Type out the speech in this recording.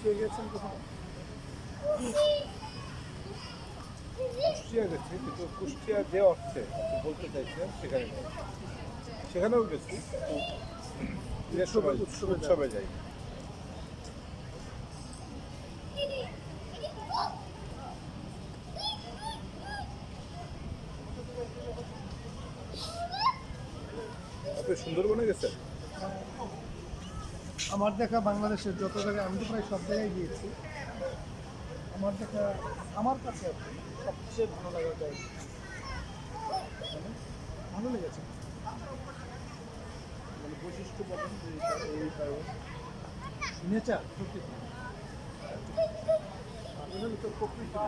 কুষ্টিয়া গেছেন কোথাও? কুষ্টিয়া গেছি, কিন্তু কুষ্টিয়া যে অর্থে আপনি বলতে চাইছেন সেখানে নেই। সেখানেও গেছি, ঈদের সময় উৎসবে যাই। আপনি সুন্দরবনে গেছেন? আমার দেখা বাংলাদেশের যত জায়গায়, আমি তো প্রায় সব জায়গায় গিয়েছি, আমার দেখা, আমার কাছে আর কি সবচেয়ে ভালো লাগা যায়, মানে ভালো লেগেছে। মানে বৈশিষ্ট্য বলেন যে এই কারণ। নেচার, প্রকৃতি, আসলে তো প্রকৃতি